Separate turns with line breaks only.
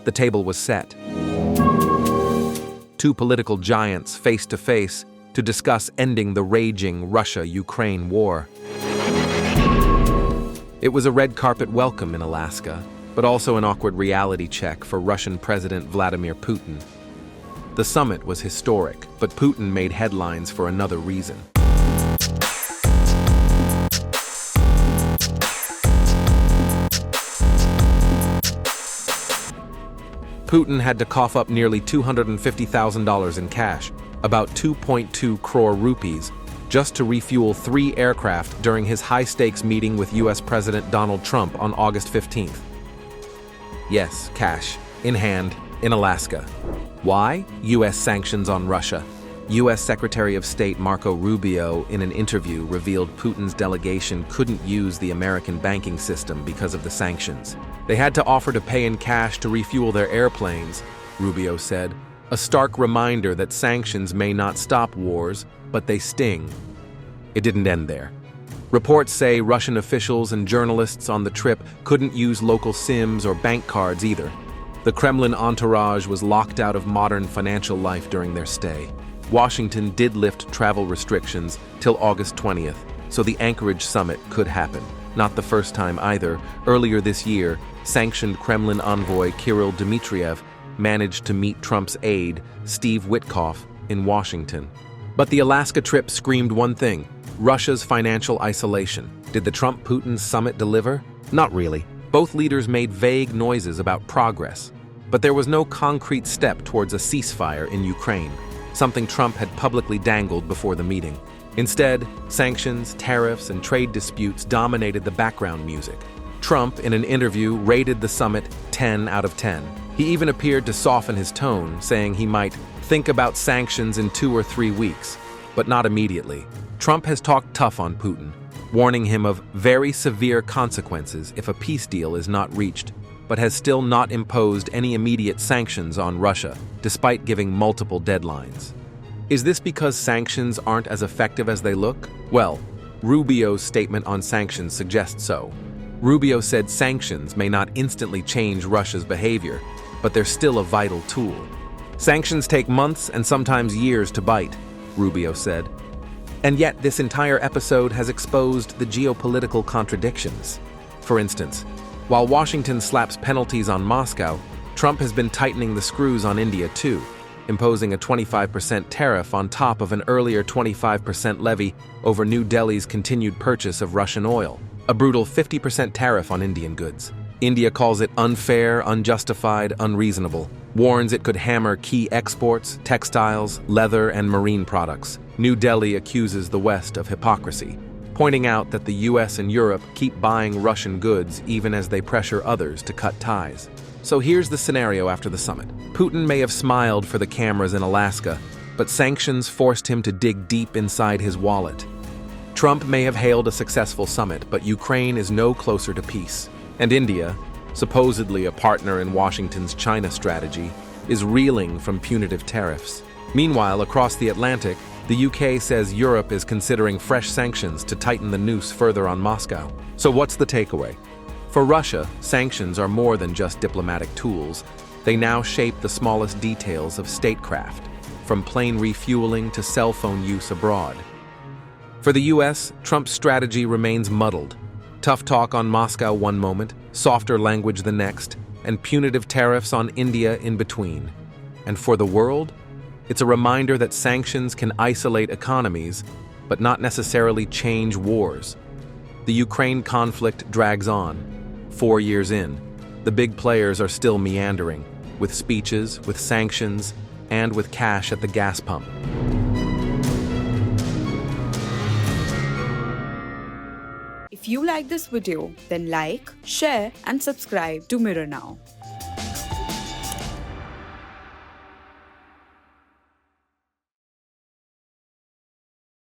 The table was set. Two political giants face to face to discuss ending the raging Russia-Ukraine war. It was a red carpet welcome in Alaska, but also an awkward reality check for Russian President Vladimir Putin. The summit was historic, but Putin made headlines for another reason. Putin had to cough up nearly $250,000 in cash, about 2.2 crore rupees, just to refuel 3 aircraft during his high-stakes meeting with U.S. President Donald Trump on August 15th. Yes, cash, in hand, in Alaska. Why? U.S. sanctions on Russia. U.S. Secretary of State Marco Rubio, in an interview, revealed Putin's delegation couldn't use the American banking system because of the sanctions. They had to offer to pay in cash to refuel their airplanes, Rubio said. A stark reminder that sanctions may not stop wars, but they sting. It didn't end there. Reports say Russian officials and journalists on the trip couldn't use local SIMs or bank cards either. The Kremlin entourage was locked out of modern financial life during their stay. Washington did lift travel restrictions till August 20th, so the Anchorage summit could happen. Not the first time either. Earlier this year, sanctioned Kremlin envoy Kirill Dmitriev managed to meet Trump's aide, Steve Witkoff, in Washington. But the Alaska trip screamed one thing: Russia's financial isolation. Did the Trump-Putin summit deliver? Not really. Both leaders made vague noises about progress, but there was no concrete step towards a ceasefire in Ukraine, something Trump had publicly dangled before the meeting. Instead, sanctions, tariffs, and trade disputes dominated the background music. Trump, in an interview, rated the summit 10 out of 10. He even appeared to soften his tone, saying he might think about sanctions in 2 or 3 weeks, but not immediately. Trump has talked tough on Putin, warning him of very severe consequences if a peace deal is not reached, but has still not imposed any immediate sanctions on Russia, despite giving multiple deadlines. Is this because sanctions aren't as effective as they look? Well, Rubio's statement on sanctions suggests so. Rubio said sanctions may not instantly change Russia's behavior, but they're still a vital tool. Sanctions take months and sometimes years to bite, Rubio said. And yet this entire episode has exposed the geopolitical contradictions. For instance, while Washington slaps penalties on Moscow, Trump has been tightening the screws on India too, imposing a 25% tariff on top of an earlier 25% levy over New Delhi's continued purchase of Russian oil, a brutal 50% tariff on Indian goods. India calls it unfair, unjustified, unreasonable, warns it could hammer key exports, textiles, leather, and marine products. New Delhi accuses the West of hypocrisy, pointing out that the US and Europe keep buying Russian goods even as they pressure others to cut ties. So here's the scenario after the summit. Putin may have smiled for the cameras in Alaska, but sanctions forced him to dig deep inside his wallet. Trump may have hailed a successful summit, but Ukraine is no closer to peace. And India, supposedly a partner in Washington's China strategy, is reeling from punitive tariffs. Meanwhile, across the Atlantic, the UK says Europe is considering fresh sanctions to tighten the noose further on Moscow. So what's the takeaway? For Russia, sanctions are more than just diplomatic tools. They now shape the smallest details of statecraft, from plane refueling to cell phone use abroad. For the US, Trump's strategy remains muddled. Tough talk on Moscow one moment, softer language the next, and punitive tariffs on India in between. And for the world, it's a reminder that sanctions can isolate economies, but not necessarily change wars. The Ukraine conflict drags on. 4 years in, the big players are still meandering, with speeches, with sanctions, and with cash at the gas pump.
If you like this video, then like, share, and subscribe to Mirror Now.